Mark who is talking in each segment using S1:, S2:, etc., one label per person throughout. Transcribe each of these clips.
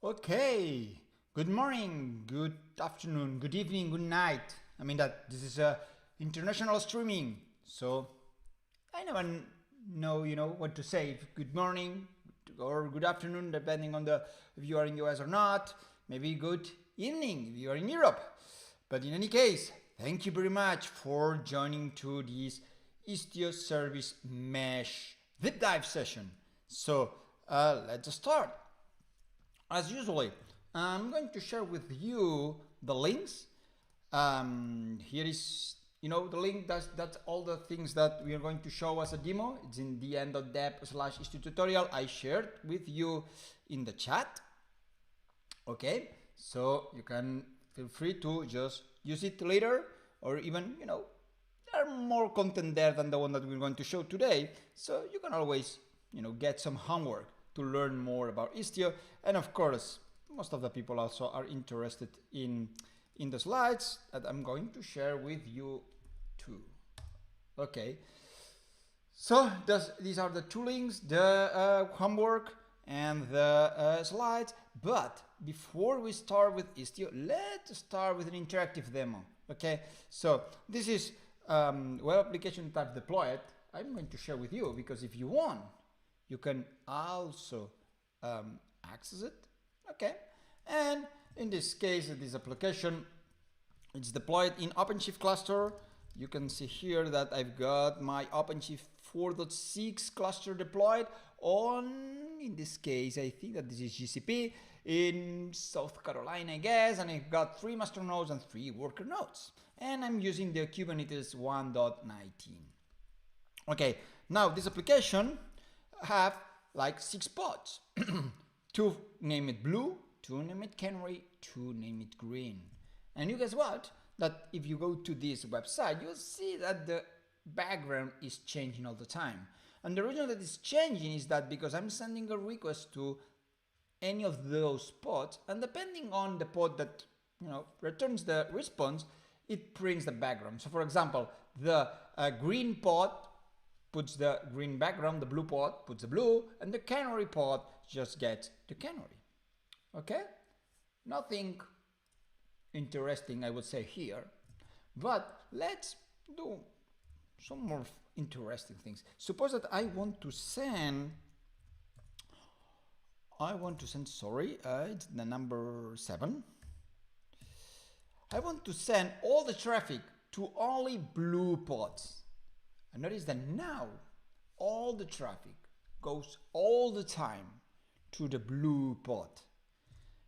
S1: Okay, good morning, good afternoon, good evening, good night. I mean that this is a international streaming, so I never know, what to say. Good morning or good afternoon, depending on the if you are in US or not. Maybe good evening if you are in Europe. But in any case, thank you very much for joining to this Istio service mesh deep dive session. So let's start. As usually, I'm going to share with you the links. Here is, the link. That's all the things that we are going to show as a demo. It's in the end.dev/Istio tutorial I shared with you in the chat. Okay, so you can feel free to just use it later, or even, there are more content there than the one that we're going to show today. So you can always, get some homework to learn more about Istio. And of course, most of the people also are interested in the slides that I'm going to share with you too. Okay, so these are the two links, the homework and the slides. But before we start with Istio, let's start with an interactive demo. Okay, so this is web application that I've deployed. I'm going to share with you because if you want, you can also access it. Okay, and in this case, this application, it's deployed in OpenShift cluster. You can see here that I've got my OpenShift 4.6 cluster deployed on, in this case, I think that this is GCP in South Carolina, I guess, and I've got 3 master nodes and 3 worker nodes. And I'm using the Kubernetes 1.19. Okay, now this application have like 6 pods. 2 name it blue, 2 name it canary, 2 name it green. And you guess what? That if you go to this website, you'll see that the background is changing all the time. And the reason that it's changing is that because I'm sending a request to any of those pods, and depending on the pod that returns the response, it prints the background. So for example, the green pod puts the green background, the blue pod puts the blue, and the canary pod just gets the canary. Okay? Nothing interesting, I would say, here. But let's do some more interesting things. Suppose that I want to send, it's the number 7. I want to send all the traffic to only blue pods. And notice that now all the traffic goes all the time to the blue pod.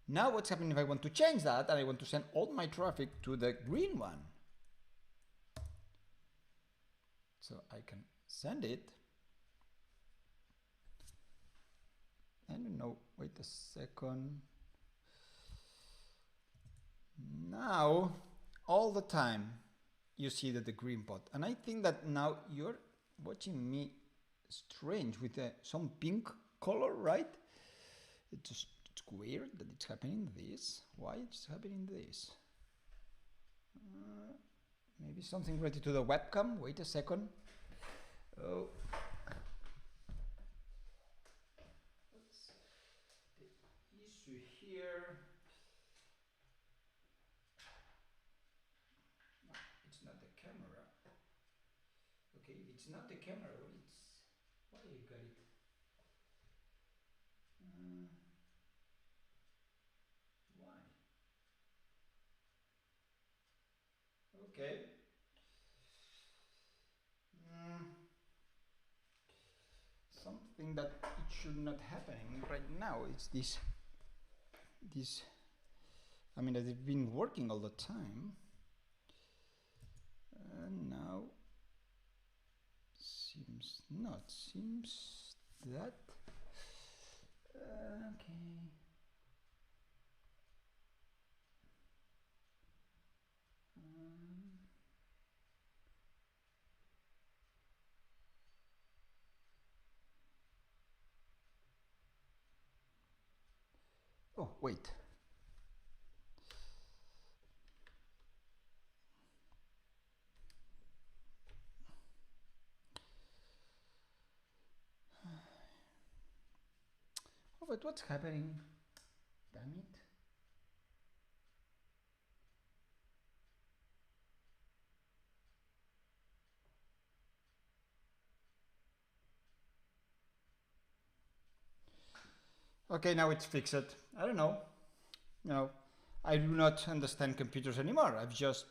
S1: Now what's happening if I want to change that and I want to send all my traffic to the green one? So I can send it. I don't know, wait a second. Now, all the time, you see that the green pod. And I think that now you're watching me strange with some pink color, right? It's weird that it's happening this. Why it's happening this? Maybe something related to the webcam. Wait a second. Oh. What's the issue here? No, it's not the camera. Okay, if it's not the camera, it's why you got it? Why? Okay. Something that it should not happening right now. It's this. I mean, that it's been working all the time, and now seems not. Seems that okay. Oh, wait. Oh, but what's happening? Dang damn it. Okay, now it's fixed. I don't know. You know, I do not understand computers anymore. I've just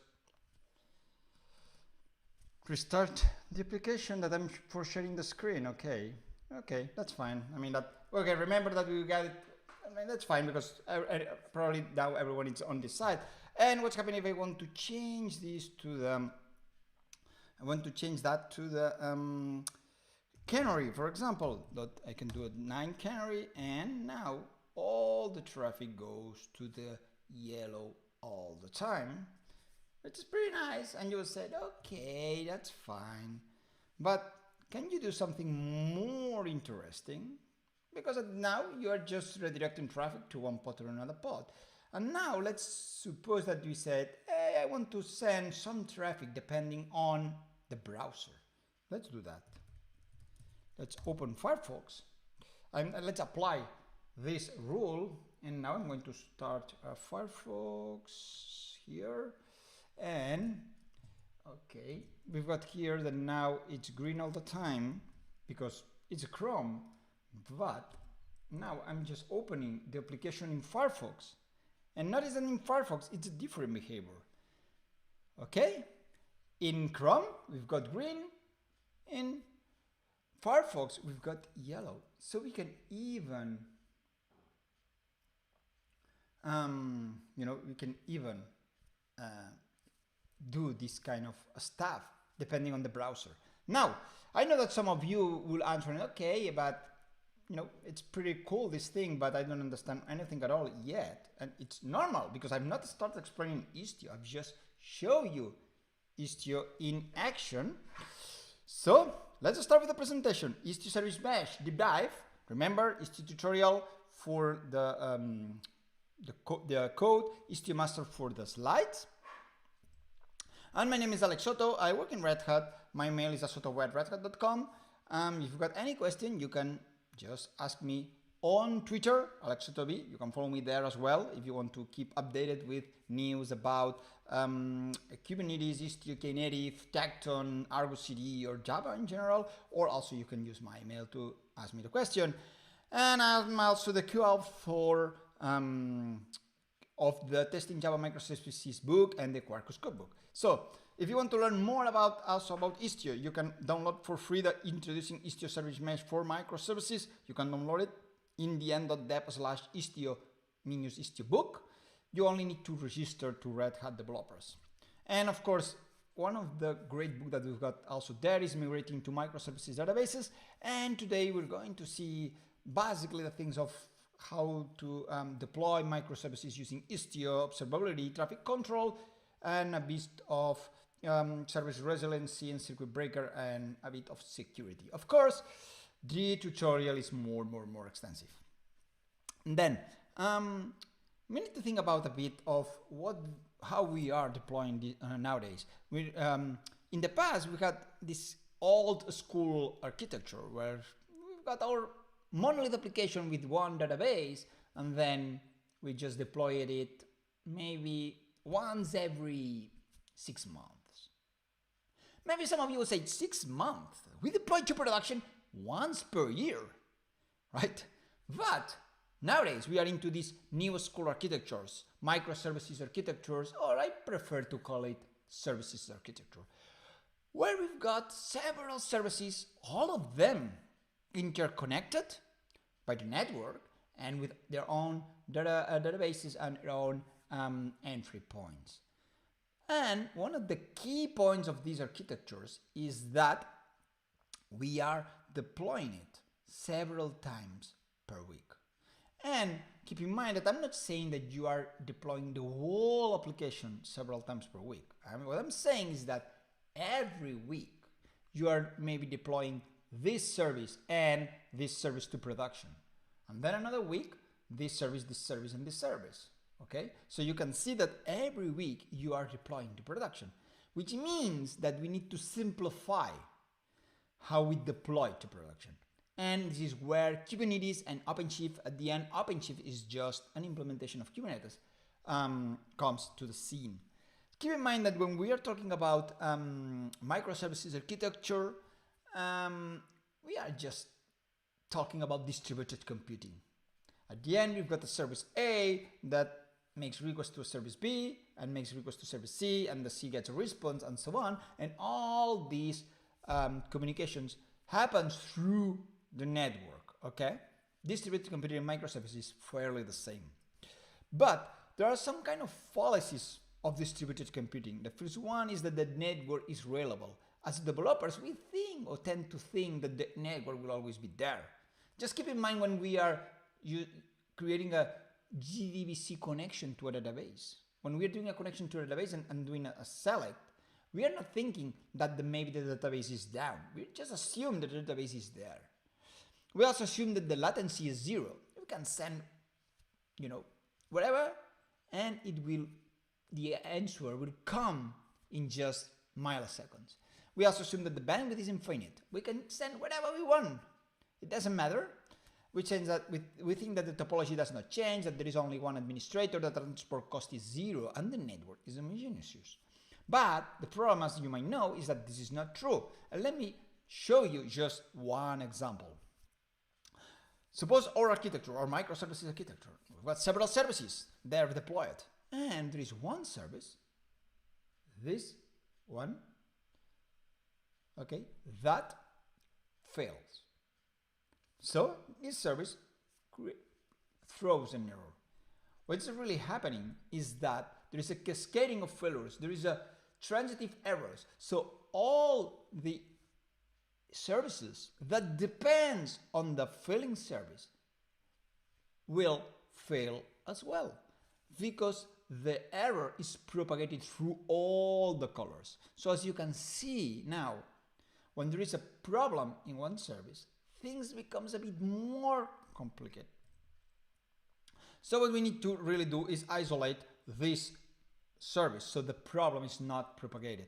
S1: restart the application that I'm for sharing the screen. Okay, that's fine. I mean that. Okay, remember that we got it. I mean that's fine because probably now everyone is on this side. And what's happening if I want to change this to the? I want to change that to the canary, for example. That I can do a 9 canary, and now all the traffic goes to the yellow all the time, which is pretty nice. And you said, okay, that's fine, but can you do something more interesting? Because now you are just redirecting traffic to one pod or another pod. And now let's suppose that you said, hey, I want to send some traffic depending on the browser. Let's do that. Let's open Firefox and let's apply this rule. And now I'm going to start Firefox here. And okay, we've got here that now it's green all the time because it's a Chrome. But now I'm just opening the application in Firefox. And notice that in Firefox, it's a different behavior. Okay? In Chrome, we've got green. In Firefox, we've got yellow. So we can even, we can even do this kind of stuff depending on the browser. Now, I know that some of you will answer, okay, but it's pretty cool, this thing, but I don't understand anything at all yet. And it's normal because I've not started explaining Istio. I've just shown you Istio in action. So let's start with the presentation. Istio Service Mesh deep dive. Remember, Istio tutorial for the code, Istio Master for the slides. And my name is Alex Soto. I work in Red Hat. My mail is soto@redhat.com. If you've got any question, you can just ask me on Twitter, AlexSotoB. You can follow me there as well if you want to keep updated with news about Kubernetes, Istio, Canary, Tecton, Argo CD, or Java in general. Or also you can use my email to ask me the question. And I'm also the co-author of the Testing Java Microservices book and the Quarkus Codebook. So if you want to learn more about Istio, you can download for free the Introducing Istio Service Mesh for Microservices. You can download it in the end.dev/Istio-Istio book. You only need to register to Red Hat developers. And of course, one of the great books that we've got also there is Migrating to Microservices Databases. And today we're going to see basically the things of how to deploy microservices using Istio, observability, traffic control, and a bit of service resiliency and circuit breaker, and a bit of security. Of course, the tutorial is more extensive. And then we need to think about a bit of how we are deploying nowadays. In the past, we had this old school architecture where we've got our monolith application with one database, and then we just deployed it maybe once every 6 months. Maybe some of you will say 6 months. We deploy to production once per year, right? But nowadays we are into these new school architectures, microservices architectures, or I prefer to call it services architecture, where we've got several services, all of them interconnected by the network and with their own databases and their own entry points. And one of the key points of these architectures is that we are deploying it several times per week. And keep in mind that I'm not saying that you are deploying the whole application several times per week. What I'm saying is that every week you are maybe deploying this service and this service to production. And then another week, this service, and this service. Okay, so you can see that every week you are deploying to production, which means that we need to simplify how we deploy to production. And this is where Kubernetes and OpenShift, at the end, OpenShift is just an implementation of Kubernetes, comes to the scene. Keep in mind that when we are talking about microservices architecture, we are just talking about distributed computing. At the end, we've got the service A that makes request to a service B and makes request to service C, and the C gets a response and so on. And all these communications happens through the network, okay? Distributed computing and microservices is fairly the same. But there are some kind of fallacies of distributed computing. The first one is that the network is reliable. As developers, we think or tend to think that the network will always be there. Just keep in mind when we are creating a JDBC connection to a database. When we're doing a connection to a database and doing a select, we are not thinking that maybe the database is down. We just assume that the database is there. We also assume that the latency is 0. We can send, whatever, and the answer will come in just milliseconds. We also assume that the bandwidth is infinite. We can send whatever we want. It doesn't matter. We think that the topology does not change, that there is only one administrator, that transport cost is 0, and the network is homogeneous. But the problem, as you might know, is that this is not true. And let me show you just one example. Suppose our architecture, our microservices architecture, we've got several services, they're deployed, and there is one service, this one, okay, that fails. So this service throws an error. What's really happening is that there is a cascading of failures, there is a transitive errors. So all the services that depends on the failing service will fail as well, because the error is propagated through all the colors. So as you can see now, when there is a problem in one service, things becomes a bit more complicated. So what we need to really do is isolate this service so the problem is not propagated.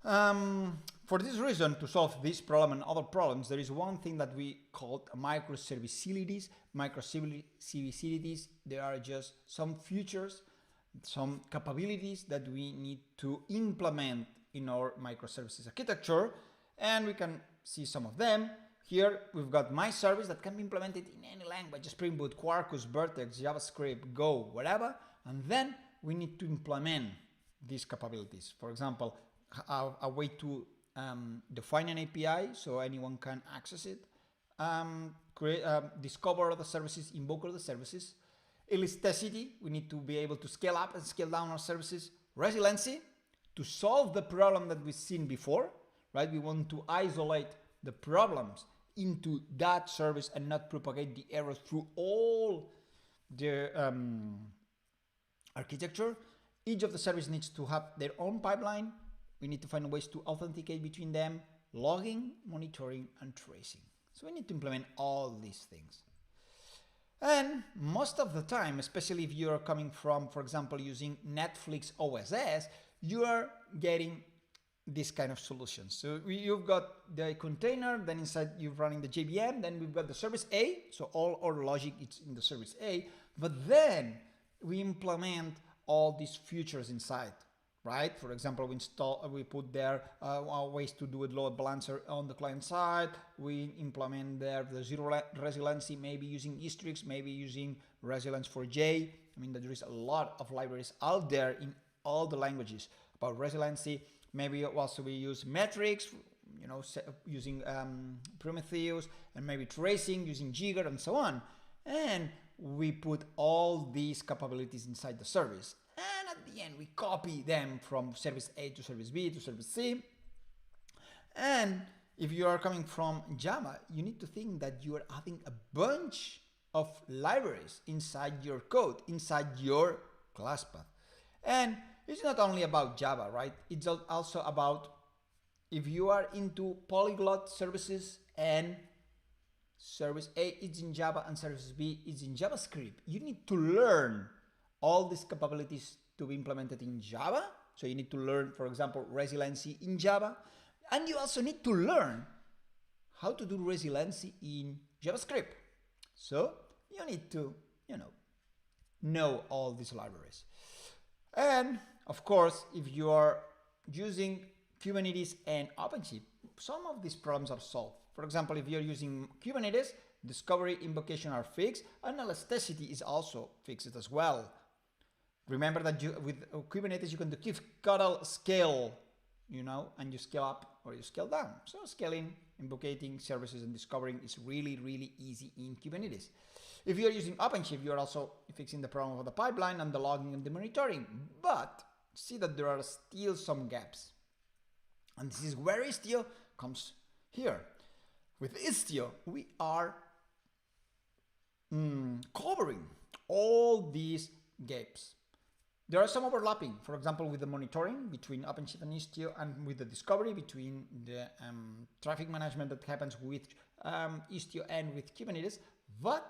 S1: For this reason, to solve this problem and other problems, there is one thing that we call microservices. Microservices, they are just some features, some capabilities that we need to implement in our microservices architecture, and we can see some of them. Here we've got my service that can be implemented in any language, Spring Boot, Quarkus, Vertex, JavaScript, Go, whatever, and then we need to implement these capabilities. For example, a way to define an API so anyone can access it, discover the services, invoke the services. Elasticity, we need to be able to scale up and scale down our services. Resiliency, to solve the problem that we've seen before, right? We want to isolate the problems into that service and not propagate the errors through all the architecture. Each of the services needs to have their own pipeline. We need to find ways to authenticate between them, logging, monitoring, and tracing. So we need to implement all these things. And most of the time, especially if you're coming from, for example, using Netflix OSS, you are getting this kind of solutions. So you've got the container, then inside you're running the JVM, then we've got the service A, so all our logic is in the service A, but then we implement all these features inside, right? For example, we put there ways to do a load balancer on the client side. We implement there the zero resiliency, maybe using Istio, maybe using Resilience4j. I mean, there is a lot of libraries out there in all the languages about resiliency. Maybe also we use metrics, using Prometheus, and maybe tracing using Jigger and so on. And we put all these capabilities inside the service. And at the end, we copy them from service A to service B to service C. And if you are coming from Java, you need to think that you are adding a bunch of libraries inside your code, inside your class path. And it's not only about Java, right? It's also about if you are into polyglot services and service A is in Java and service B is in JavaScript. You need to learn all these capabilities to be implemented in Java. So you need to learn, for example, resiliency in Java. And you also need to learn how to do resiliency in JavaScript. So you need to, know all these libraries. And of course, if you are using Kubernetes and OpenShift, some of these problems are solved. For example, if you're using Kubernetes, discovery invocation are fixed, and elasticity is also fixed as well. Remember that with Kubernetes you can do kubectl scale, and you scale up or you scale down. So scaling, invocating services and discovering is really, really easy in Kubernetes. If you're using OpenShift, you're also fixing the problem of the pipeline and the logging and the monitoring. But see that there are still some gaps. And this is where Istio comes here. With Istio, we are covering all these gaps. There are some overlapping, for example, with the monitoring between OpenShift and Istio, and with the discovery between the traffic management that happens with Istio and with Kubernetes, but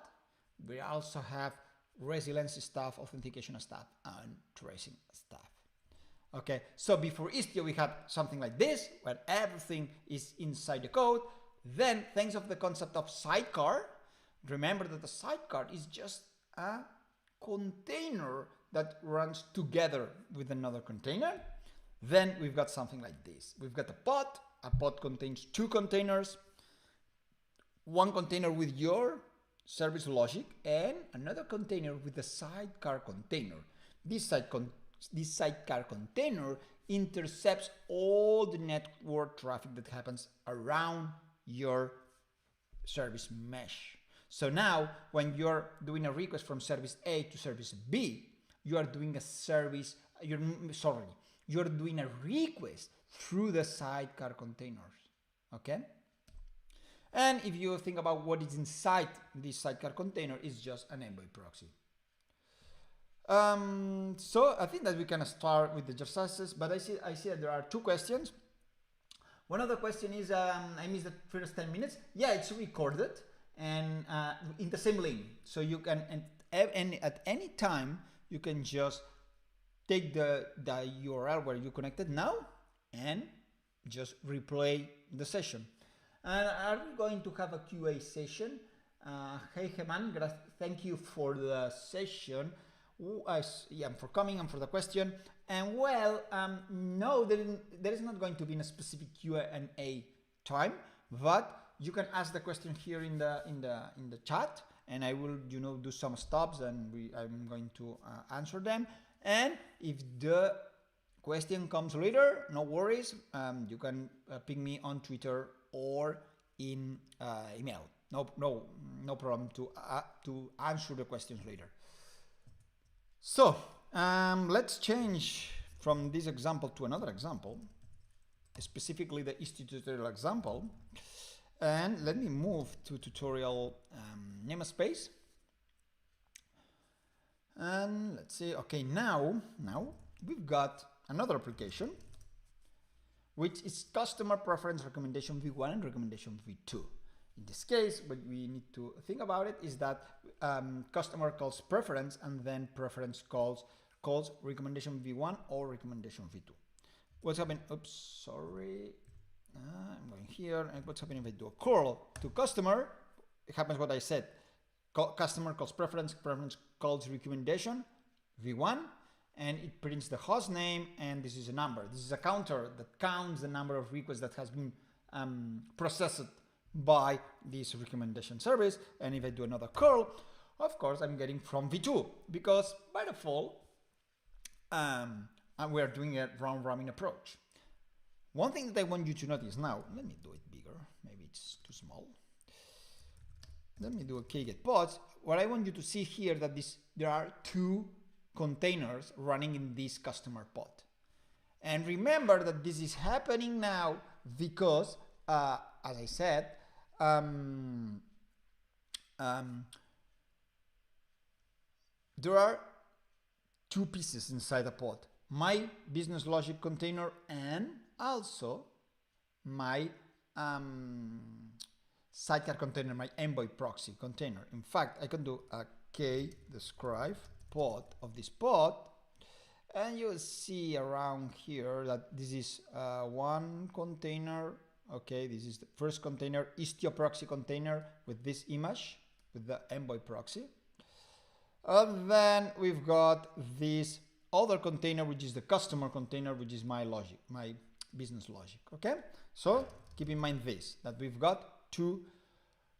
S1: we also have resiliency stuff, authentication stuff, and tracing stuff. Okay, so before Istio we had something like this, where everything is inside the code. Then, thanks of the concept of sidecar, remember that the sidecar is just a container that runs together with another container. Then we've got something like this. We've got a pod contains two containers, one container with your service logic and another container with the sidecar container. This sidecar container intercepts all the network traffic that happens around your service mesh. So now when you're doing a request from service A to service B, you are doing you're doing a request through the sidecar containers. Okay? And if you think about what is inside this sidecar container, it's just an envoy proxy. So I think that we can start with the exercises, but I see that there are two questions. One of the question is, I missed the first 10 minutes. Yeah, it's recorded and in the same link. So you can, at any time, you can just take the URL where you connected now and just replay the session. And are we going to have a QA session? Hey, Heman, thank you for the session. For coming and for the question. And well, no, there is not going to be a specific Q&A time, but you can ask the question here in the chat, and I will do some stops, and I'm going to answer them. And if the question comes later, no worries. You can ping me on Twitter or in email. No problem to answer the questions later. So let's change from this example to another example, specifically the Istio tutorial example, and let me move to tutorial namespace. And let's see. Okay, now we've got another application, which is customer preference recommendation v1 and recommendation v2. In this case, what we need to think about it is that customer calls preference, and then preference calls recommendation v1 or recommendation v2. What's happening? Oops, sorry. I'm going here. And what's happening if I do a call to customer? It happens what I said. Customer calls preference calls recommendation v1, and it prints the host name, and this is a number. This is a counter that counts the number of requests that has been processed by this recommendation service. And if I do another curl, of course I'm getting from v2, because by default we are doing a round robin approach. One thing that I want you to notice now, let me do it bigger, maybe it's too small. Let me do a kget pods. What I want you to see here that there are two containers running in this customer pod. And remember that this is happening now because, as I said, there are two pieces inside the pod: my business logic container and also my sidecar container, my envoy proxy container. In fact, I can do a k-describe pod of this pod, and you'll see around here that this is one container Okay, this is the first container, Istio proxy container with this image, with the Envoy proxy. And then we've got this other container, which is the customer container, which is my logic, my business logic. Okay, so keep in mind this, that we've got two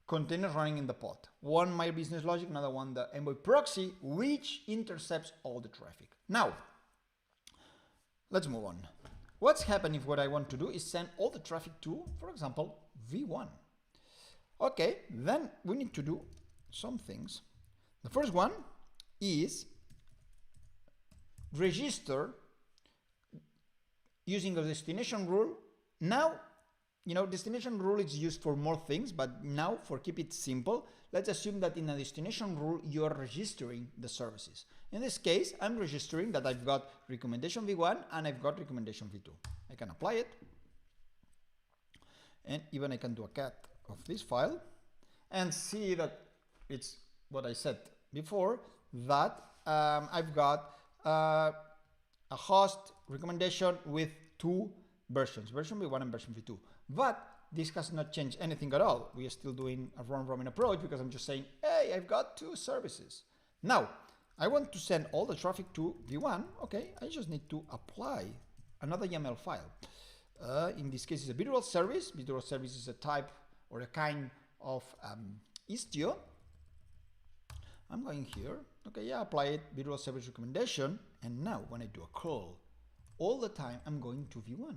S1: containers running in the pod. One my business logic, another one the Envoy proxy, which intercepts all the traffic. Now, let's move on. What's happening if what I want to do is send all the traffic to, for example, V1? Okay, then we need to do some things. The first one is register using a destination rule. Now, you know, destination rule is used for more things, but now for keep it simple, let's assume that in a destination rule, you're registering the services. In this case, I'm registering that I've got recommendation V1 and I've got recommendation V2. I can apply it. And even I can do a cat of this file and see that it's what I said before, that I've got a host recommendation with two versions, version V1 and version V2. But this has not changed anything at all. We are still doing a round robin approach because I'm just saying, hey, I've got two services. Now, I want to send all the traffic to V1. Okay, I just need to apply another YAML file. In this case, it's a visual service. Visual service is a type or a kind of Istio. I'm going here. Okay, yeah, apply it, visual service recommendation. And now when I do a call, all the time I'm going to V1.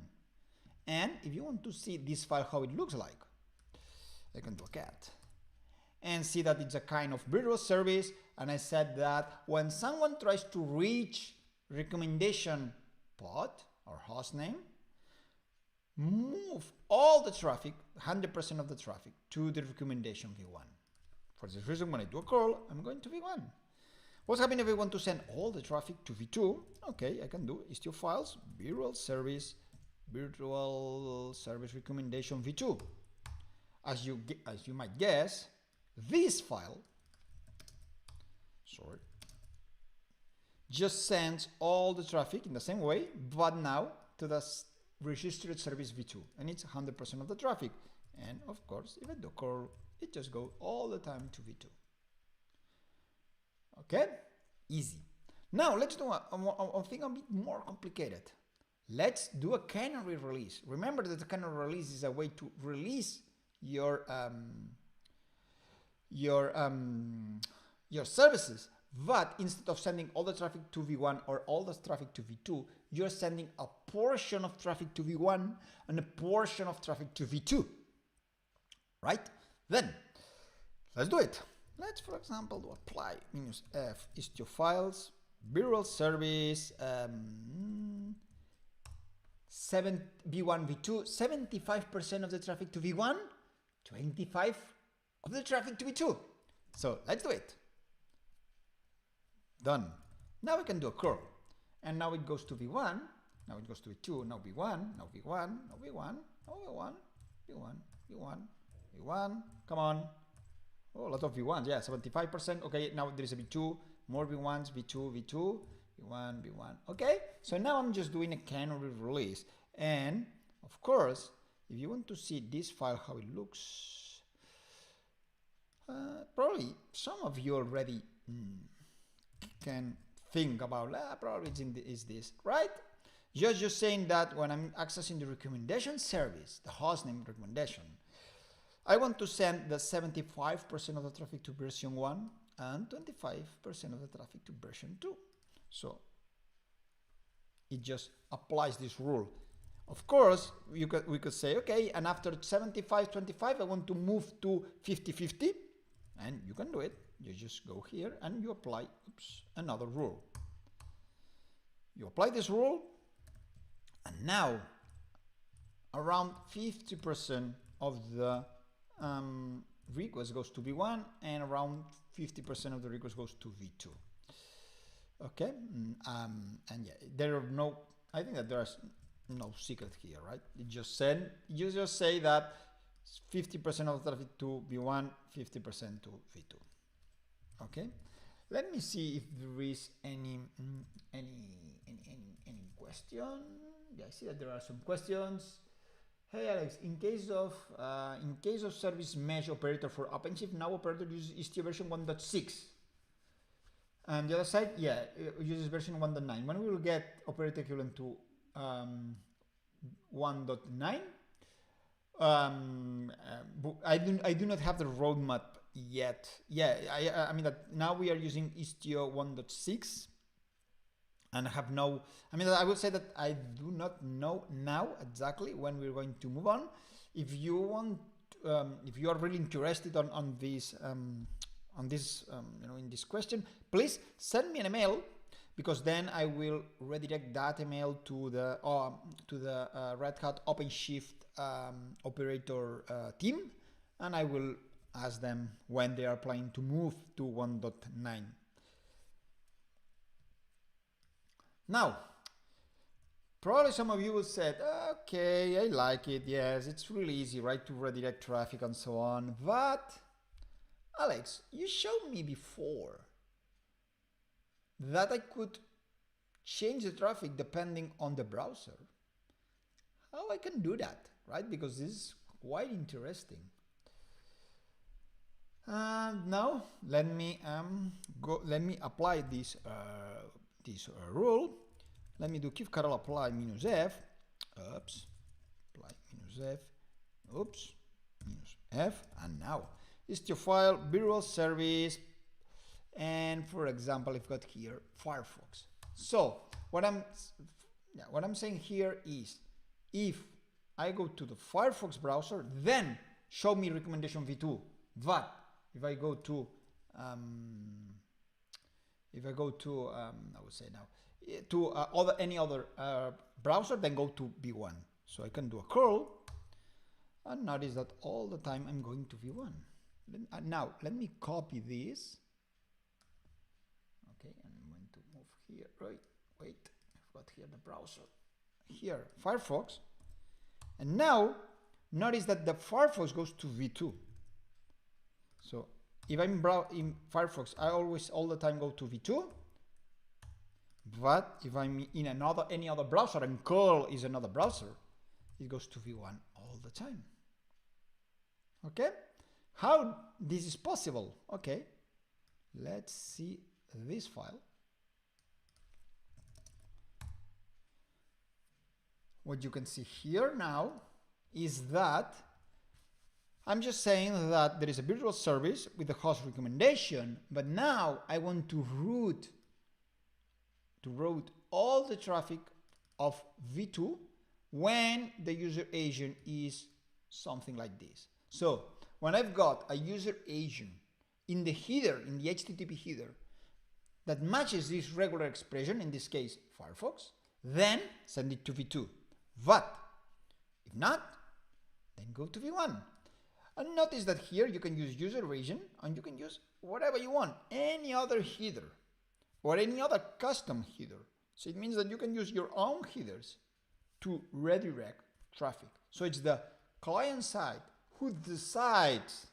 S1: And if you want to see this file, how it looks like, I can do a cat and see that it's a kind of visual service. And I said that when someone tries to reach recommendation pod or host name, move all the traffic, 100% of the traffic, to the recommendation V1. For this reason, when I do a call, I'm going to V1. What's happening if I want to send all the traffic to V2? Okay, I can do Istio files, virtual service recommendation V2. As you might guess, this file, just sends all the traffic in the same way, but now to the registered service V2, and it's 100% of the traffic. And of course, if I do call, it just goes all the time to V2. Okay, easy. Now let's do a thing a bit more complicated. Let's do a canary release. Remember that the canary release is a way to release your services, but instead of sending all the traffic to V1 or all the traffic to V2, you're sending a portion of traffic to V1 and a portion of traffic to V2, right? Then let's do it. Let's, for example, do apply -f Istio files, visual service, V1, V2, 75% of the traffic to V1, 25% of the traffic to V2. So let's do it. Done. Now we can do a curl. And now it goes to V1, now it goes to V2, now V1, now V1, now V1, now V1, V1, V1, V1, come on. Oh, a lot of V1s, yeah, 75%. Okay, now there is a V2, more V1s, V2, V2, V1, V1. Okay, so now I'm just doing a canary release. And of course, if you want to see this file, how it looks, probably some of you already can think about, probably it's this, right? Just saying that when I'm accessing the recommendation service, the hostname recommendation, I want to send the 75% of the traffic to version 1 and 25% of the traffic to version 2. So it just applies this rule. Of course, we could say, okay, and after 75-25, I want to move to 50-50, and you can do it. You just go here and you apply another rule. You apply this rule, and now around 50% of the request goes to V1 and around 50% of the request goes to V2. Okay, and yeah, there are no, I think that there's no secret here, right? You just say that 50% of the traffic to V1, 50% to V2. Okay, let me see if there is any question. Yeah, I see that there are some questions. Hey Alex, in case of service mesh operator for OpenShift, now operator uses Istio version 1.6. And the other side, yeah, it uses version 1.9. When we will get operator equivalent to 1.9, I do not have the roadmap yet. Yeah, I mean that now we are using Istio 1.6, and I have no. I mean, I would say that I do not know now exactly when we're going to move on. If you want, if you are really interested on this. In this question, please send me an email, because then I will redirect that email to the Red Hat OpenShift operator team, and I will ask them when they are planning to move to 1.9. Now, probably some of you will say, okay, I like it, yes, it's really easy, right, to redirect traffic and so on, but Alex, you showed me before that I could change the traffic depending on the browser. How I can do that, right? Because this is quite interesting. Now let me apply this rule. Let me do kubectl apply -f. Oops. Apply -f. Oops. -f. And now Istio file, virtual service, and for example, I've got here Firefox. So what I'm saying here is, if I go to the Firefox browser, then show me recommendation v2. But if I go to I would say now to any other browser, then go to v1. So I can do a curl, and notice that all the time I'm going to v1. Now let me copy this. Okay, and I'm going to move here. Right, wait, I've got here the browser. Here, Firefox. And now notice that the Firefox goes to v2. So if I'm in Firefox, I always all the time go to v2. But if I'm in any other browser, and curl is another browser, it goes to v1 all the time. Okay? How this is possible? Okay, let's see this file. What you can see here now is that I'm just saying that there is a virtual service with the host recommendation, but now I want to route all the traffic of v2 when the user agent is something like this. So when I've got a user agent in the header, in the HTTP header, that matches this regular expression, in this case Firefox, then send it to v2. But if not, then go to v1. And notice that here you can use user agent, and you can use whatever you want, any other header or any other custom header. So it means that you can use your own headers to redirect traffic. So it's the client side who decides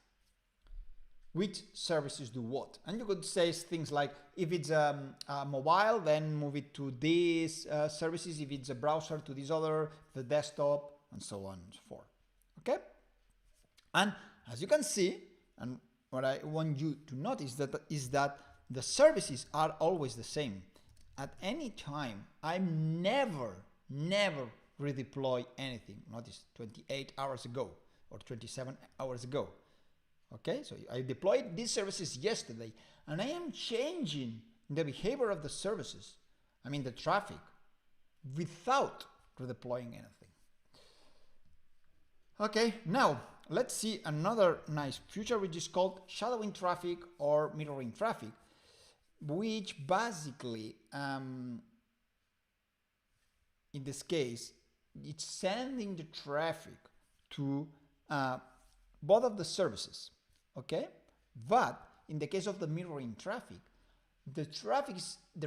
S1: which services do what. And you could say things like, if it's a mobile, then move it to these services. If it's a browser, to this other, the desktop, and so on and so forth. Okay? And as you can see, and what I want you to notice is that the services are always the same. At any time, I never redeploy anything. Notice 28 hours ago or 27 hours ago. Okay, so I deployed these services yesterday, and I am changing the behavior of the services, I mean the traffic, without redeploying anything. Okay, now let's see another nice feature, which is called shadowing traffic or mirroring traffic, which basically, in this case, it's sending the traffic to both of the services. Okay, but in the case of the mirroring traffic, the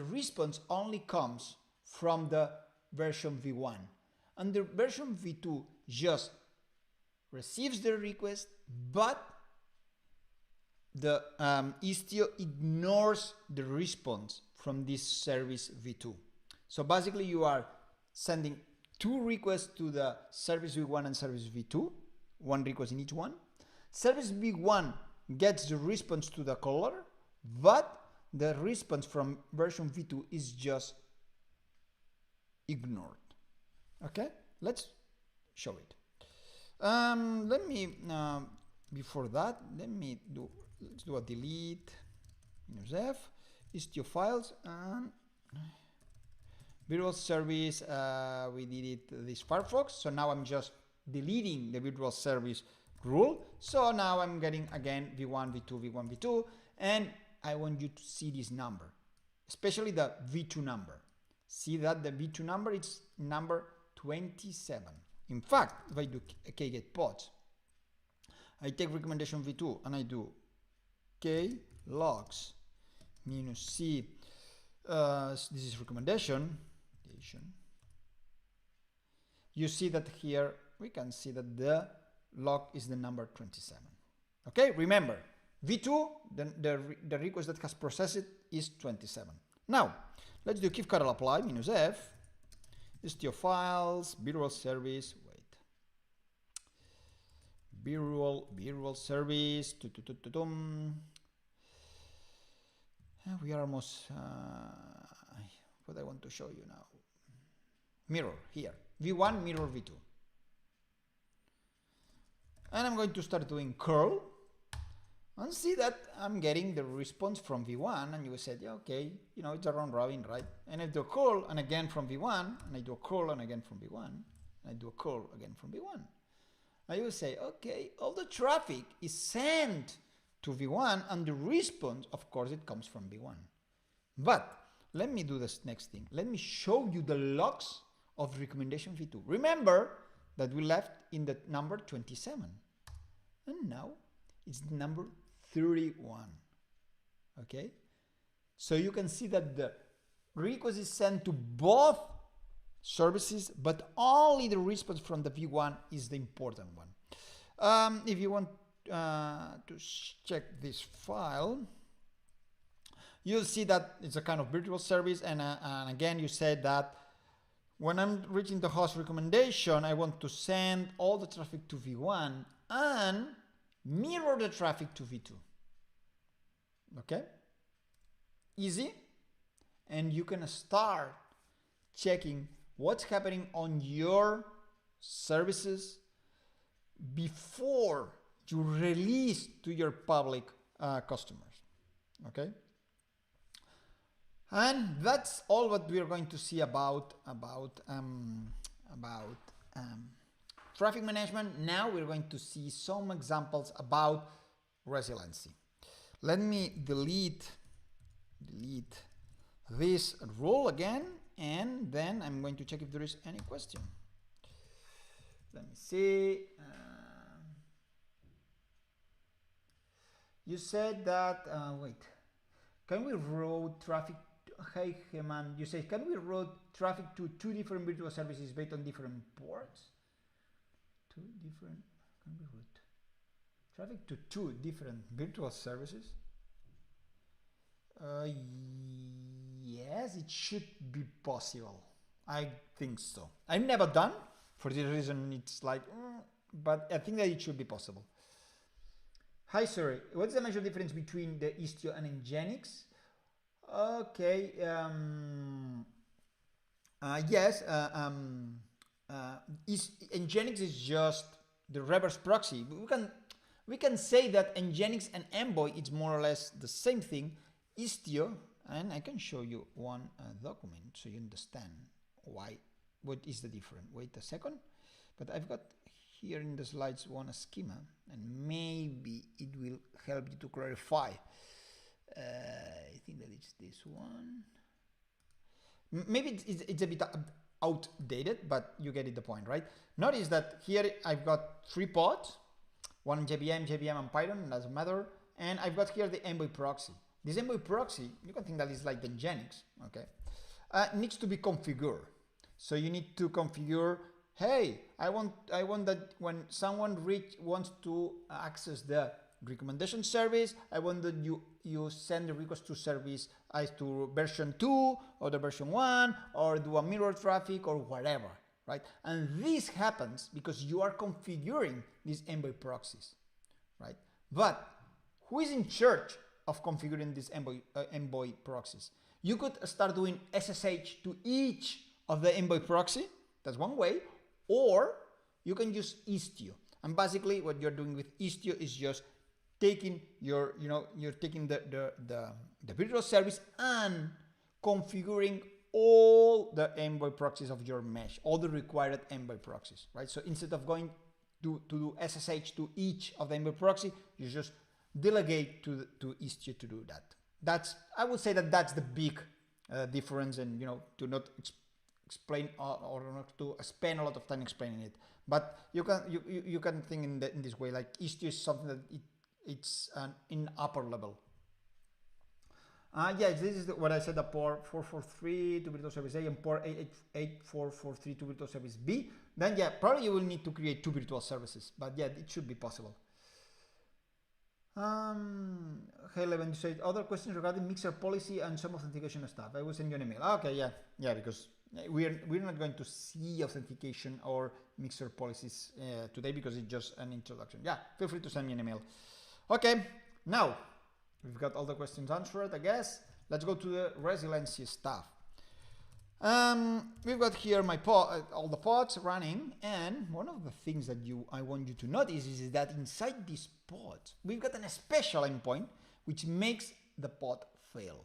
S1: response only comes from the version v1, and the version v2 just receives the request, but the Istio ignores the response from this service v2. So basically you are sending two requests to the service v1 and service v2, one request in each one. Service v1 gets the response to the caller, but the response from version v2 is just ignored. Okay, let's show it. Let me before that, let's do a delete -f Istio files and virtual service. We did it this Firefox, so now I'm just deleting the virtual service rule. So now I'm getting again v1, v2, v1, v2, and I want you to see this number, especially the v2 number. See that the v2 number is number 27. In fact, if I do kget pods, I take recommendation v2 and I do k logs -c. This is recommendation. You see that here we can see that the log is the number 27. Okay, remember v2, the request that has processed it is 27. Now let's do keep curl apply -f Istio files virtual service. Virtual service. We are almost what I want to show you now. Mirror here, v1 mirror v2, and I'm going to start doing curl and see that I'm getting the response from v1, and you said, yeah, okay, you know, it's a round robin, right? And I do a call and again from v1, and I do a call and again from v1, and I do a call again from v1. And you will say, okay, all the traffic is sent to v1, and the response, of course, it comes from v1. But let me do this next thing. Let me show you the logs of recommendation v2. Remember that we left in the number 27, and now it's number 31. Okay, so you can see that the request is sent to both services, but only the response from the v1 is the important one. If you want to check this file, you'll see that it's a kind of virtual service, and again you said that when I'm reaching the host recommendation, I want to send all the traffic to v1 and mirror the traffic to v2. Okay, easy, and you can start checking what's happening on your services before you release to your public customers. Okay, and that's all what we are going to see about traffic management. Now we're going to see some examples about resiliency. Let me delete this rule again, and then I'm going to check if there is any question. Let me see. You said that, wait, can we route traffic? Hey, man, you say, can we route traffic to two different virtual services based on different ports? Can we route traffic to two different virtual services? Yes, it should be possible. I think so. I've never done, for this reason it's like, but I think that it should be possible. Hi, sorry, what's the major difference between the Istio and Nginx? Okay, yes, Nginx is just the reverse proxy. We can say that Nginx and Envoy is more or less the same thing. Istio, and I can show you one document so you understand what is the difference. Wait a second, but I've got here in the slides one schema, and maybe it will help you to clarify. I think that it's this one. Maybe it's a bit outdated, but you get it the point, right? Notice that here I've got three pods, one JVM and Python, doesn't matter, and I've got here the Envoy proxy. This Envoy proxy, you can think that is like the Nginx, okay? Needs to be configured. So you need to configure, hey, I want that when someone wants to access the recommendation service, I want that you send the request to service as to version 2 or the version 1, or do a mirror traffic or whatever. right? And this happens because you are configuring these envoy proxies, right? But who is in charge of configuring these envoy proxies? You could start doing SSH to each of the envoy proxy. That's one way. Or you can use Istio. And basically what you're doing with Istio is just taking your, you're taking the virtual service and configuring all the envoy proxies of your mesh, all the required envoy proxies, right? So instead of going to do SSH to each of the envoy proxy, you just delegate to Istio to do that. I would say that's the big difference, and to not explain or not to spend a lot of time explaining it. But you can think in this way, like Istio is something that it's in upper level. Yes, this is what I said, the port 443 to virtual service A and port 8443 to virtual service B. Then yeah, probably you will need to create 2 virtual services, but yeah, it should be possible. Hey Levin, you said other questions regarding mixer policy and some authentication stuff. I will send you an email. Okay, yeah, because we're not going to see authentication or mixer policies today because it's just an introduction. Yeah, feel free to send me an email. Okay, now we've got all the questions answered, I guess. Let's go to the resiliency stuff. We've got here my all the pods running, and one of the things that I want you to notice is that inside these pods we've got a special endpoint which makes the pod fail.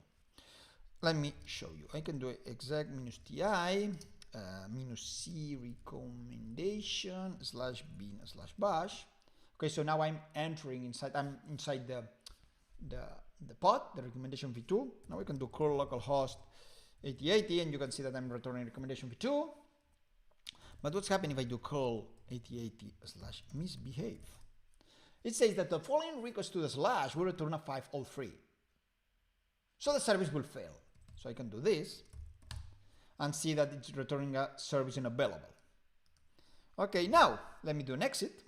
S1: Let me show you. I can do exec -ti -c recommendation /bin/bash. Okay, so now I'm entering inside. I'm inside the pod, the recommendation v2. Now we can do curl localhost 8080, and you can see that I'm returning recommendation v2. But what's happening if I do curl 8080/misbehave? It says that the following request to the slash will return a 503. So the service will fail. So I can do this and see that it's returning a service unavailable. Okay, now let me do an exit.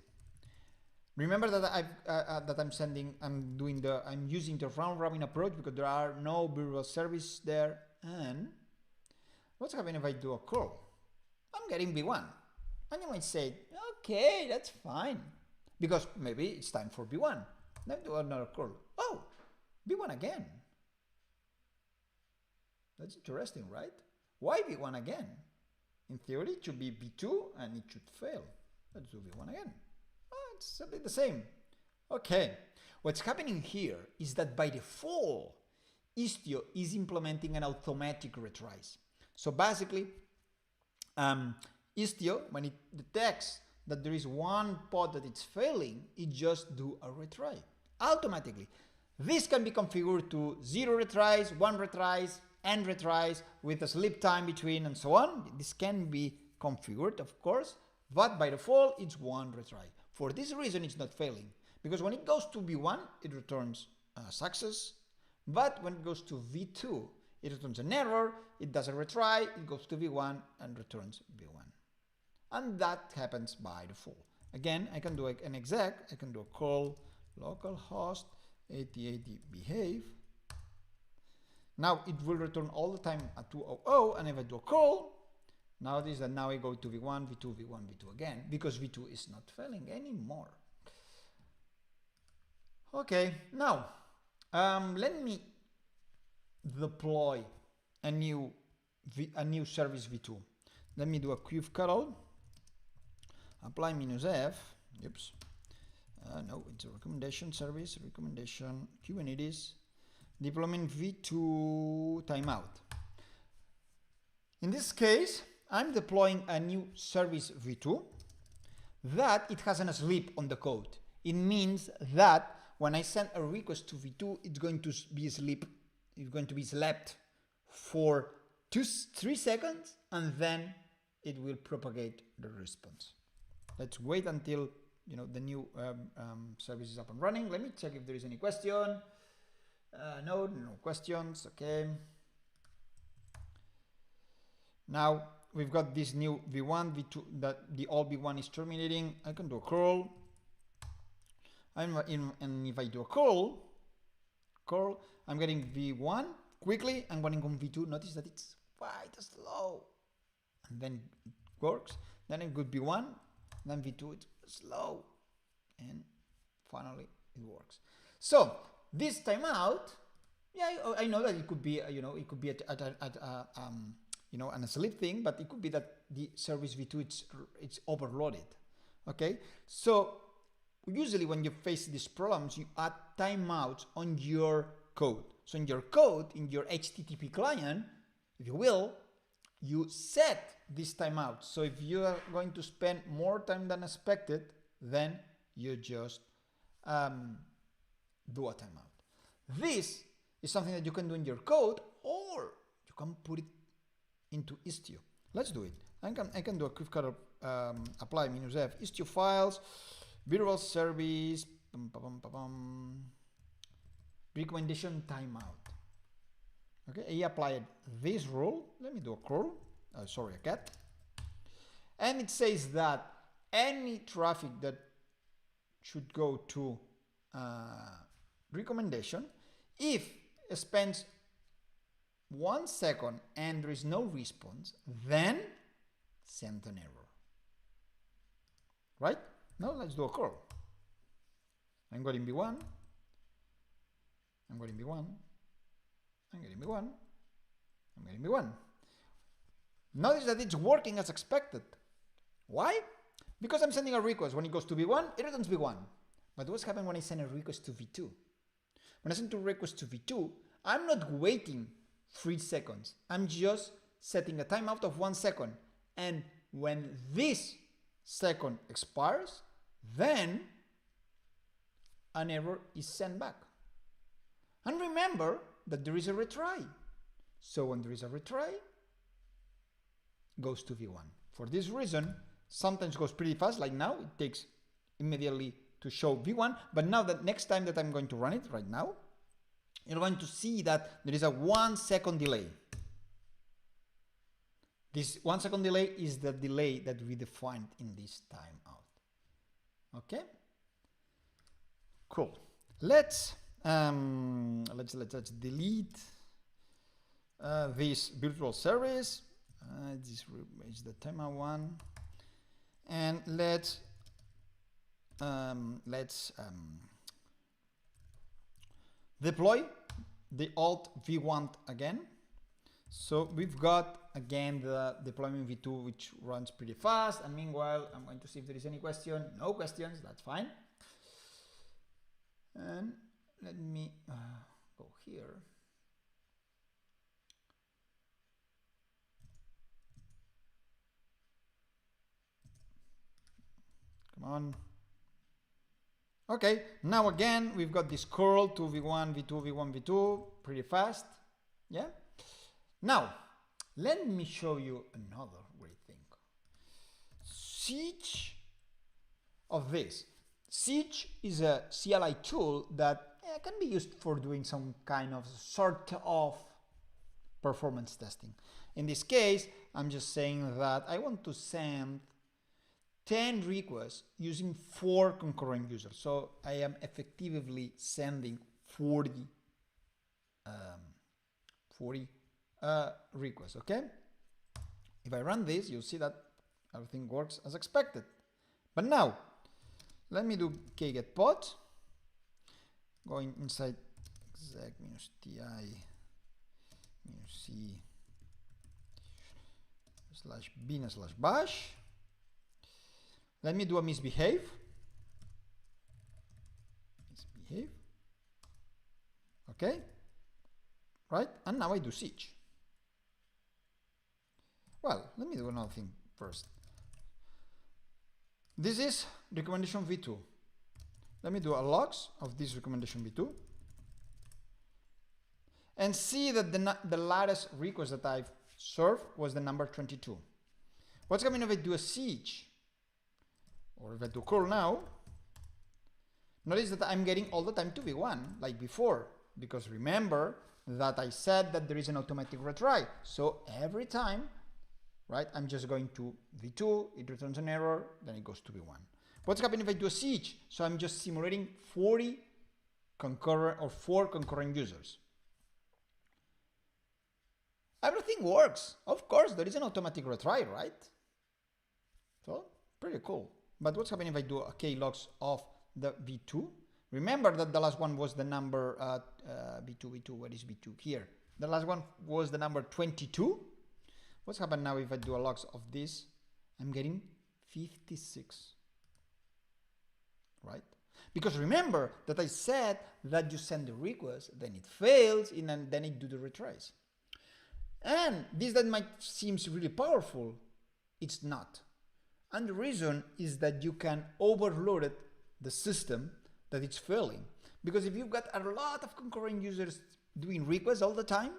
S1: Remember that I'm using the round robin approach because there are no virtual service there. And what's happening if I do a curl? I'm getting v1. And you might say, okay, that's fine, because maybe it's time for v1. Let me do another curl. Oh, v1 again. That's interesting, right? Why v1 again? In theory, it should be v2 and it should fail. Let's do v1 again. It's a bit the same. Okay, what's happening here is that by default, Istio is implementing an automatic retries. So basically, Istio, when it detects that there is one pod that it's failing, it just do a retry automatically. This can be configured to 0 retries, 1 retries, n retries with a sleep time between and so on. This can be configured, of course, but by default, it's 1 retry. For this reason, it's not failing, because when it goes to v1, it returns success, but when it goes to v2, it returns an error, it does a retry, it goes to v1 and returns v1. And that happens by default. Again, I can do an exec, I can do a call localhost 8080 behave. Now it will return all the time at 200, and if I do a call, notice that now I go to v1, v2, v1, v2 again, because v2 is not failing anymore. Okay, now let me deploy a new service v2. Let me do a kubectl apply -f. Oops. No, it's a recommendation service, recommendation Kubernetes deployment v2 timeout. In this case, I'm deploying a new service v2 that it has an sleep on the code. It means that when I send a request to v2, it's going to be slept for 3 seconds, and then it will propagate the response. Let's wait until the new service is up and running. Let me check if there is any question. No questions. Okay. Now we've got this new v1, v2 that the old v1 is terminating. I can do a curl. And if I do a curl, I'm getting v1 quickly, and when I go v2, notice that it's quite slow, and then works. Then it could be 1, then V2 it's slow, and finally it works. So this timeout, yeah, I know that it could be, it could be an asleep thing, but it could be that the service V2 it's overloaded. Okay, so usually when you face these problems, you add timeouts on your code. So in your code, in your HTTP client, if you will, you set this timeout. So if you are going to spend more time than expected, then you just do a timeout. This is something that you can do in your code, or you can put it into Istio. Let's do it. I can do a quick cut apply -f Istio files, virtual service, recommendation timeout. Okay, I applied this rule. Let me do a curl. Sorry, a cat. And it says that any traffic that should go to recommendation, if it spends 1 second and there is no response, then send an error. Right? Now let's do a curl. I'm going B1. I'm going B1. I'm getting B1. I'm getting B1. Notice that it's working as expected. Why? Because I'm sending a request. When it goes to B1, it returns B1. But what's happening when I send a request to V2? When I send a request to V2, I'm not waiting 3 seconds. I'm just setting a timeout of 1 second. And when this second expires, then an error is sent back. And remember that there is a retry. So when there is a retry, goes to V1. For this reason, sometimes goes pretty fast, like now, it takes immediately to show V1, but now that next time that I'm going to run it right now, you're going to see that there is a 1 second delay. This 1 second delay is the delay that we defined in this timeout. Okay? Cool. Let's delete this virtual service. This is the timeout one, and let's deploy the alt v1 again. So we've got again the deployment v2, which runs pretty fast, and meanwhile I'm going to see if there is any question. No questions, that's fine. And let me go here. Come on. Okay, now again we've got this curl to v1, v2, v1, v2, pretty fast. Yeah. Now, let me show you another great thing. Siege of this. Siege is a CLI tool that can be used for doing some kind of sort of performance testing. In this case, I'm just saying that I want to send 10 requests using 4 concurrent users. So I am effectively sending 40 requests, okay? If I run this, you'll see that everything works as expected. But now, let me do kgetpod, going inside exec-ti-c /bin/bash. Let me do a misbehave. Okay, right? And now I do siege. Well, let me do another thing first. This is recommendation v2. Let me do a logs of this recommendation v2 and see that the latest request that I've served was the number 22. What's happening if I do a siege? Or if I do curl now, notice that I'm getting all the time to v1 like before, because remember that I said that there is an automatic retry. So every time, right, I'm just going to v2, it returns an error, then it goes to v1. What's happening if I do a siege? So I'm just simulating 40 concurrent or 4 concurrent users. Everything works. Of course, there is an automatic retry, right? So pretty cool. But what's happening if I do a k-logs of the v2? Remember that the last one was the number v2, where is v2? Here. The last one was the number 22. What's happened now if I do a logs of this? I'm getting 56, right? Because remember that I said that you send the request, then it fails, and then it do the retrace. And this that might seems really powerful, it's not. And the reason is that you can overload the system that it's failing. Because if you've got a lot of concurrent users doing requests all the time,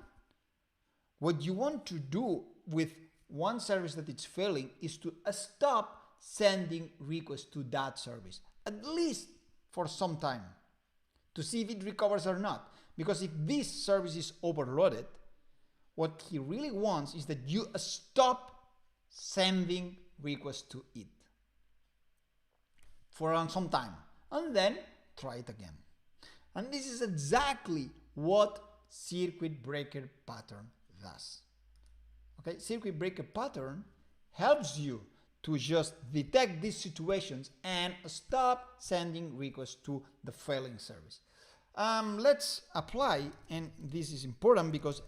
S1: what you want to do with one service that it's failing is to stop sending requests to that service, at least for some time, to see if it recovers or not. Because if this service is overloaded, what he really wants is that you stop sending requests to it for some time, and then try it again. And this is exactly what circuit breaker pattern does. Okay, circuit breaker pattern helps you to just detect these situations and stop sending requests to the failing service. Let's apply, and this is important because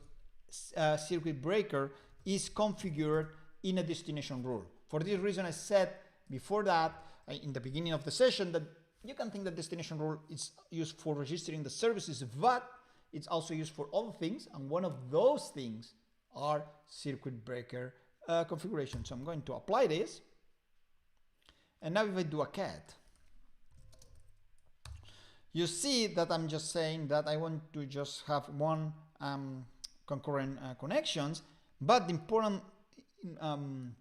S1: circuit breaker is configured in a destination rule. For this reason, I said before that, in the beginning of the session, that you can think that destination rule is used for registering the services, but it's also used for other things, and one of those things are circuit breaker configuration. So I'm going to apply this, and now if I do a cat, you see that I'm just saying that I want to just have one concurrent connections, but the important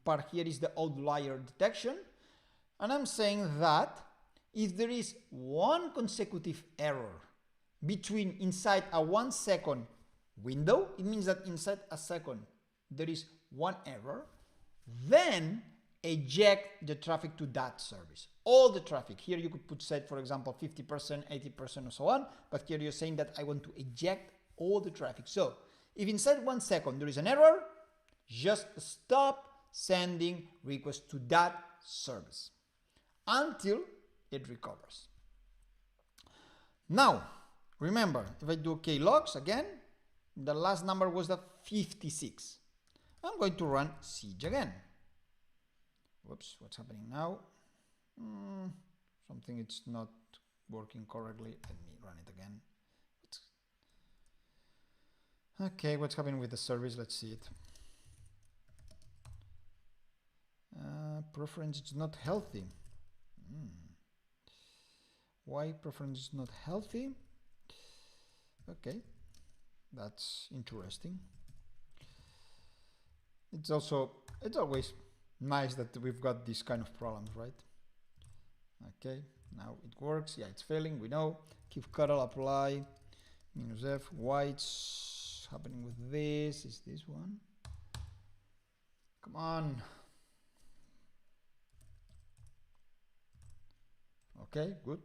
S1: part here is the outlier detection, and I'm saying that if there is one consecutive error between inside a 1 second window, it means that inside a second there is one error, then eject the traffic to that service. All the traffic. Here you could put set, for example, 50%, 80%, and so on, but here you're saying that I want to eject all the traffic. So if inside 1 second there is an error, just stop sending requests to that service until it recovers. Now, remember, if I do k-logs again, the last number was the 56. I'm going to run siege again. Whoops, what's happening now? Something it's not working correctly. Let me run it again. Okay, what's happening with the service? Let's see it. Preference is not healthy. Why preference is not healthy? Okay, that's interesting. It's always nice that we've got these kind of problems, right? Okay, now it works. Yeah, it's failing, we know. Keep cuddle, apply, -F. Why it's happening with this? Is this one? Come on. Okay, good.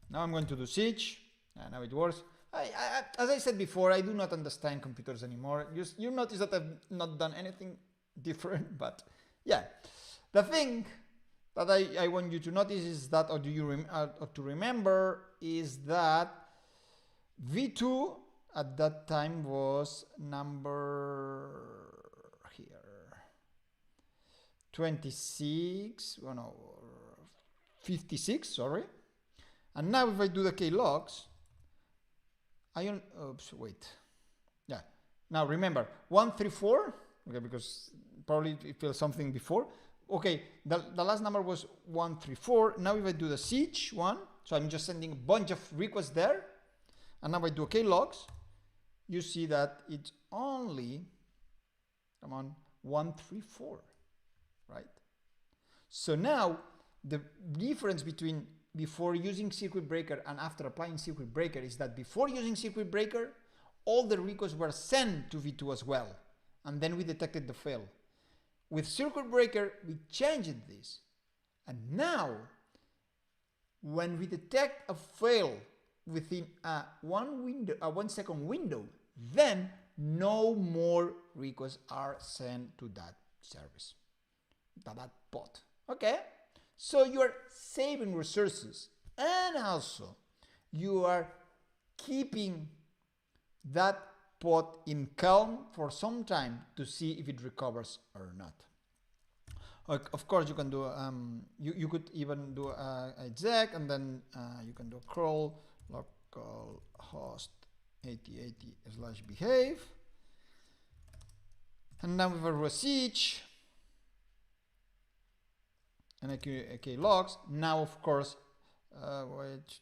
S1: Now I'm going to do siege. Now it works. As I said before, I do not understand computers anymore. You notice that I've not done anything different, but yeah. The thing that I want you to notice is that, or to remember, is that V2 at that time was number here 26, oh no, 56, sorry. And now if I do the k-logs, oops, wait. Yeah, now remember, 134, okay, because probably it feels something before. Okay, the last number was 134. Now if I do the siege one, so I'm just sending a bunch of requests there, and now I do k-logs, you see that it's only, come on, 134, right? So now the difference between before using circuit breaker and after applying circuit breaker is that before using circuit breaker, all the requests were sent to V2 as well, and then we detected the fail. With circuit breaker, we changed this, and now when we detect a fail within a 1 second window, then no more requests are sent to that service, to that bot. Okay, so you are saving resources, and also you are keeping that pod in calm for some time to see if it recovers or not. Of course, you can do you could even do a exec, and then you can do a curl local host 8080/behave, and now we have a resich and AK logs. Now, of course, wait.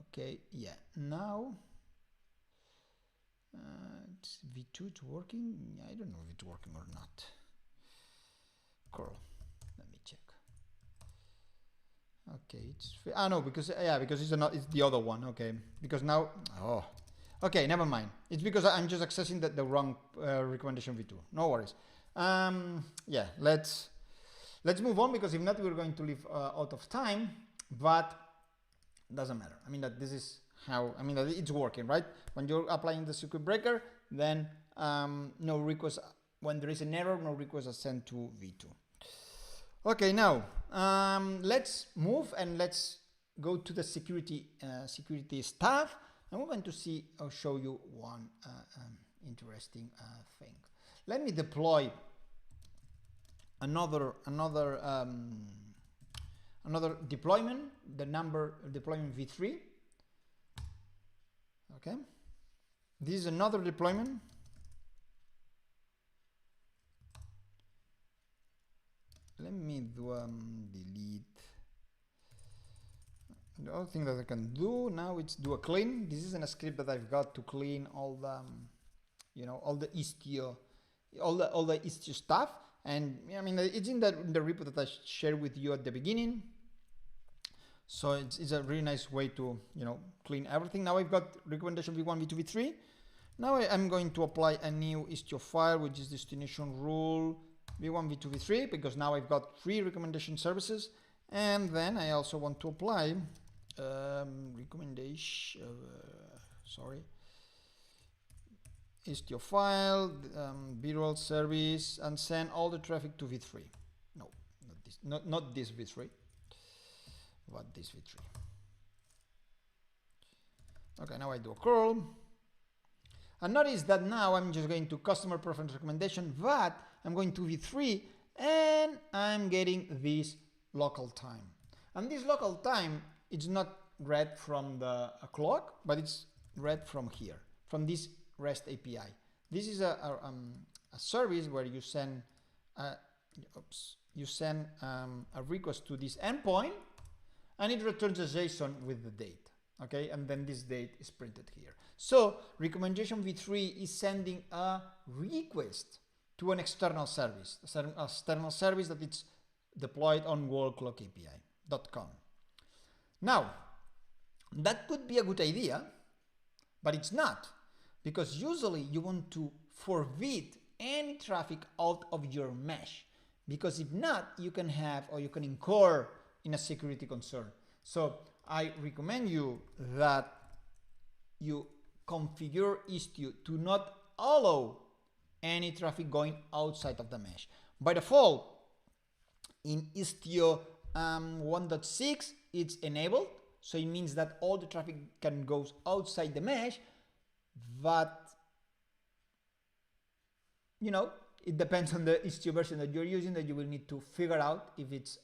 S1: Okay, yeah. Now it's v2. It's working. I don't know if it's working or not. Curl. Let me check. Okay, it's no, because because it's the other one. Okay, because now okay, never mind. It's because I'm just accessing the wrong recommendation v2. No worries. Yeah, let's move on, because if not, we're going to live out of time. But doesn't matter. I mean that this is how that it's working, right? When you're applying the circuit breaker, then no request, when there is an error, no request are sent to v2. Okay, now let's move and let's go to the security stuff, and we're going to see or show you one interesting thing. Let me deploy another deployment, the number deployment v3. Okay, this is another deployment. Let me do delete. The other thing that I can do now is do a clean. This is a script that I've got to clean all the all the Istio, all the Istio stuff. And it's in the repo that I shared with you at the beginning. So it's a really nice way to clean everything. Now I've got recommendation v1, v2, v3. Now I'm going to apply a new Istio file, which is destination rule v1, v2, v3, because now I've got 3 recommendation services. And then I also want to apply Istio file, virtual service, and send all the traffic to v3. No, not this, not this v3, but this v3. Okay, now I do a curl. And notice that now I'm just going to customer preference recommendation, but I'm going to v3 and I'm getting this local time. And this local time, it's not read from the clock, but it's read from here, from this REST API. This is a service where you send a request to this endpoint, and it returns a JSON with the date. Okay, and then this date is printed here. So recommendation v3 is sending a request to an external service, an external service that it's deployed on worldclockapi.com. Now, that could be a good idea, but it's not, because usually you want to forbid any traffic out of your mesh, because if not, you can have, or you can incur in a security concern. So I recommend you that you configure Istio to not allow any traffic going outside of the mesh. By default, in Istio 1.6, it's enabled, so it means that all the traffic can go outside the mesh, but it depends on the Istio version that you're using, that you will need to figure out if it's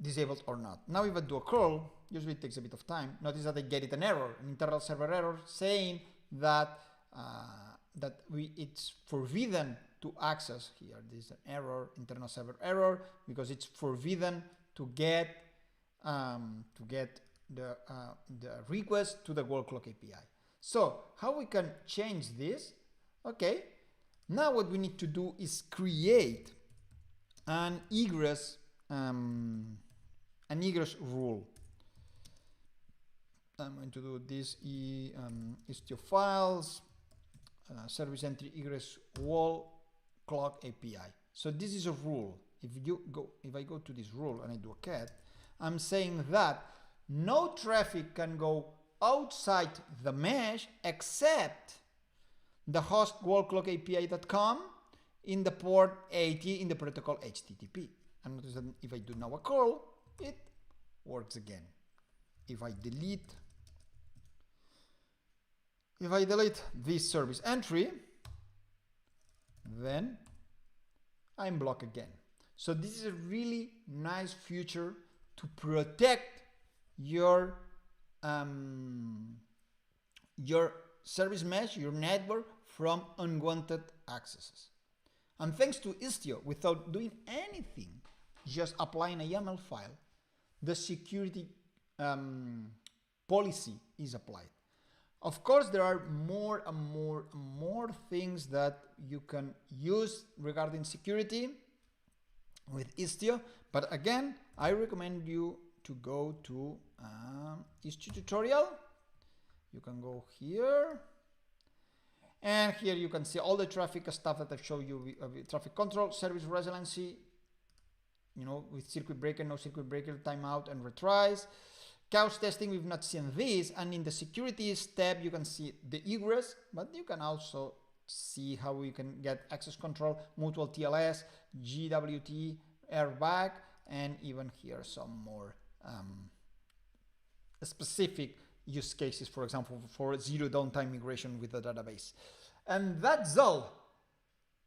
S1: disabled or not. Now if I do a curl, usually it takes a bit of time. Notice that I get it an error, an internal server error, saying that it's forbidden to access here. This is an error, internal server error, because it's forbidden to get the request to the world clock API. So how we can change this? Okay, now what we need to do is create an egress rule. I'm going to do this Istio files, service entry egress wall clock API. So this is a rule. If I go to this rule and I do a cat, I'm saying that no traffic can go outside the mesh except the host worldclockapi.com in the port 80 in the protocol HTTP. And notice that if I do now a call, it works again. If I delete this service entry, then I'm blocked again. So this is a really nice feature to protect your service mesh, your network, from unwanted accesses. And thanks to Istio, without doing anything, just applying a YAML file, the security policy is applied. Of course, there are more and more things that you can use regarding security with Istio, but again, I recommend you to go to Istio tutorial. You can go here, and here you can see all the traffic stuff that I've showed you with traffic control, service resiliency, you know, with circuit breaker, no circuit breaker, timeout, and retries. Chaos testing, we've not seen this, and in the security step you can see the egress, but you can also see how we can get access control, mutual TLS, GWT, airbag, and even here some more specific use cases, for example, for zero downtime migration with the database. And that's all.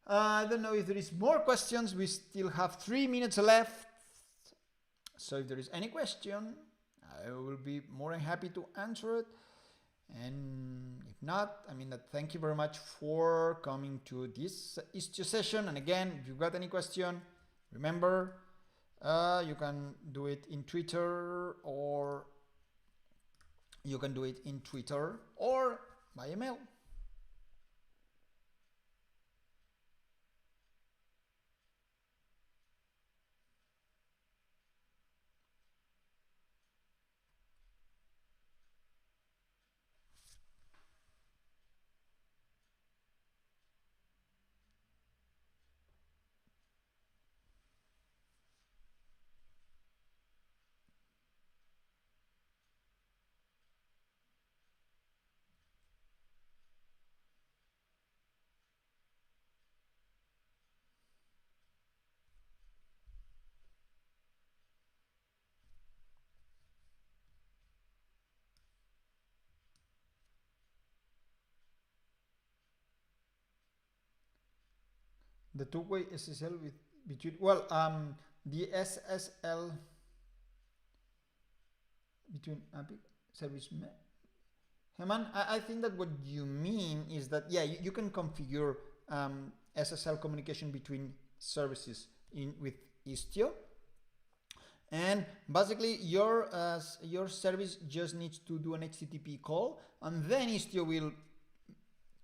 S1: I don't know if there is more questions. We still have 3 minutes left. So if there is any question, I will be more than happy to answer it. And if not, I mean, thank you very much for coming to this Istio session. And again, if you've got any question, remember, you can do it in Twitter, or by email. The two-way SSL between, well, the SSL between API service. Heman, I think that what you mean is that, yeah, you can configure SSL communication between services with Istio, and basically your service just needs to do an HTTP call, and then Istio will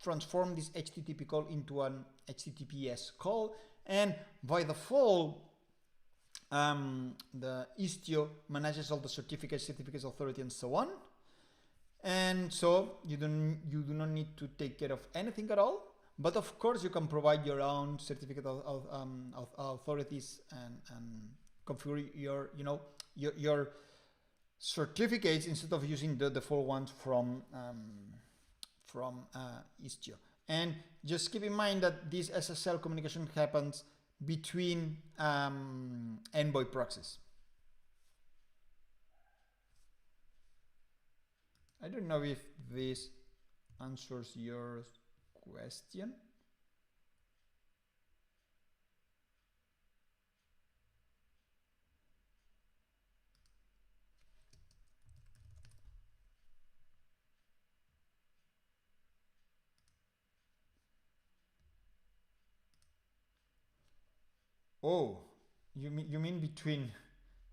S1: transform this HTTP call into an HTTPS call, and by default the Istio manages all the certificates authority and so on, and so you do not need to take care of anything at all. But of course you can provide your own certificate of authorities and configure your certificates instead of using the default ones from Istio. And just keep in mind that this SSL communication happens between envoy proxies. I don't know if this answers your question. Oh, you mean between,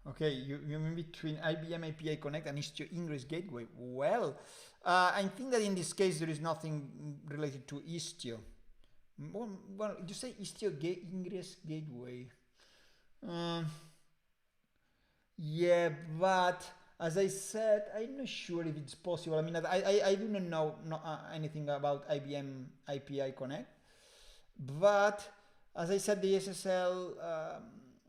S1: okay, you mean between IBM API Connect and Istio Ingress Gateway. Well, I think that in this case there is nothing related to Istio. Well, you say Istio Ingress Gateway. Yeah, but as I said, I'm not sure if it's possible. I mean, I do not know anything about IBM API Connect, but as I said, the SSL,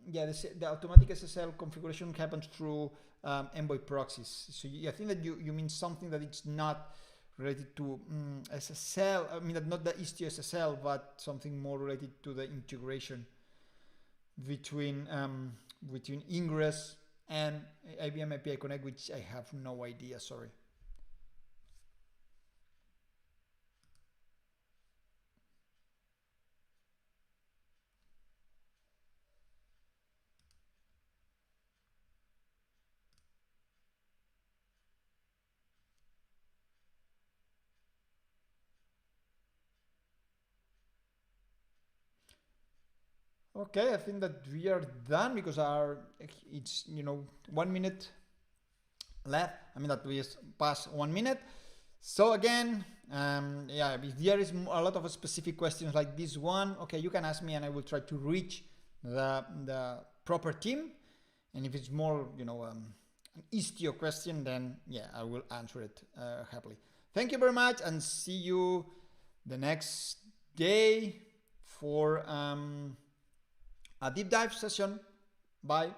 S1: the automatic SSL configuration happens through envoy proxies. So I think that you mean something that it's not related to SSL. I mean, not the Istio SSL, but something more related to the integration between Ingress and IBM API Connect, which I have no idea. Sorry. Okay, I think that we are done because it's 1 minute left. I mean that we passed 1 minute. So again, yeah, if there is a lot of specific questions like this one, okay, you can ask me and I will try to reach the proper team. And if it's more, an Istio question, then yeah, I will answer it happily. Thank you very much and see you the next day for a deep dive session. Bye.